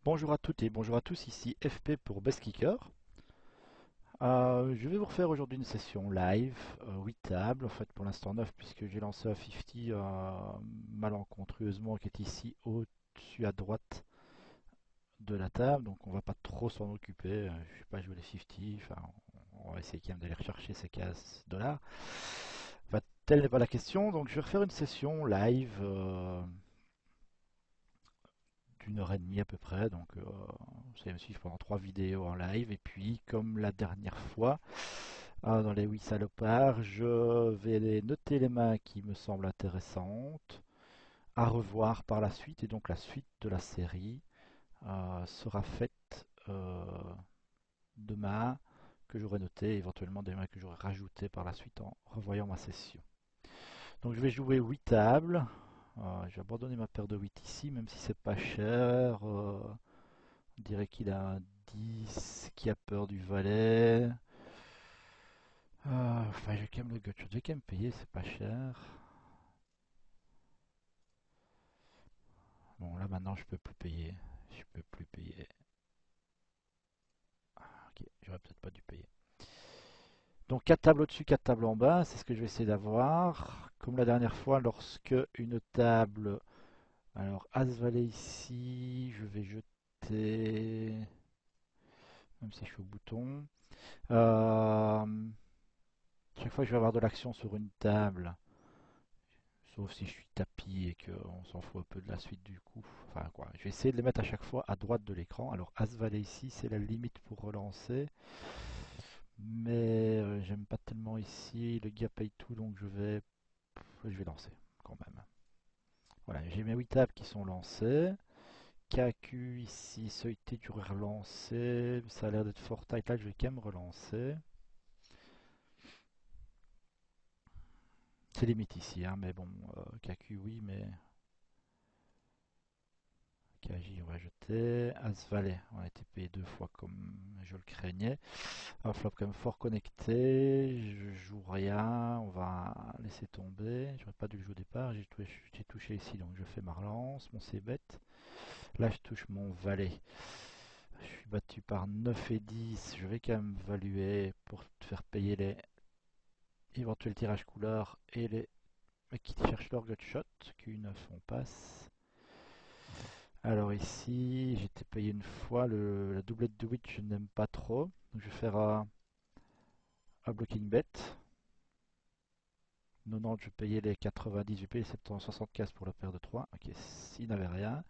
Bonjour à toutes et bonjour à tous, ici FP pour Best Kicker. Je vais vous refaire aujourd'hui une session live, 8 tables, en fait pour l'instant 9 puisque j'ai lancé un 50 malencontreusement qui est ici au-dessus à droite de la table, donc on va pas trop s'en occuper, je vais pas jouer les 50, enfin on va essayer quand même d'aller rechercher ces 15 dollars. Enfin, telle n'est pas la question, donc je vais refaire une session live d'une heure et demie à peu près. Donc, vous allez me suivre pendant 3 vidéos en live. Et puis, comme la dernière fois, dans les 8 salopards, je vais noter les mains qui me semblent intéressantes, à revoir par la suite. Et donc, la suite de la série sera faite de mains que j'aurai notées, éventuellement des mains que j'aurai rajoutées par la suite en revoyant ma session. Donc, je vais jouer 8 tables. Je vais abandonner ma paire de 8 ici, même si c'est pas cher. On dirait qu'il a un 10 qui a peur du valet. Enfin, j'ai quand même le gutshot. Je vais quand même payer, c'est pas cher. Bon, là maintenant, je peux plus payer. Je peux plus payer. Ok, j'aurais peut-être pas dû payer. Donc 4 tables au-dessus, 4 tables en bas, c'est ce que je vais essayer d'avoir. Comme la dernière fois, lorsque une table... Alors, As-Valet ici, je vais jeter... Même si je suis au bouton. Euh, Chaque fois que je vais avoir de l'action sur une table, sauf si je suis tapis et qu'on s'en fout un peu de la suite du coup. Enfin quoi, je vais essayer de les mettre à chaque fois à droite de l'écran. Alors As-Valet ici, c'est la limite pour relancer. Mais j'aime pas tellement ici. Le gars paye tout, donc je vais lancer quand même. Voilà, j'ai mes 8 tables qui sont lancées. KQ ici, Seuil-T, tu aurais relancé. Ça a l'air d'être fort tight là, je vais quand même relancer. C'est limite ici, hein, mais bon, KQ oui, mais KJ on va jeter. As-Valet, on a été payé 2 fois comme je le craignais. Un flop quand même fort connecté, je joue rien, on va laisser tomber. J'aurais pas dû le jouer au départ, j'ai touché ici donc je fais ma relance, mon c-bet. Là je touche mon valet. Je suis battu par 9 et 10, je vais quand même valuer pour te faire payer les éventuels tirages couleurs et les mecs qui cherchent leur gutshot. Q9 on passe. Alors ici, j'ai été payé une fois, la doublette de witch je n'aime pas trop. Donc je vais faire un blocking bet. 90, je payais les 90, je payais les 70, 75 pour la paire de 3. Ok, s'il n'avait rien.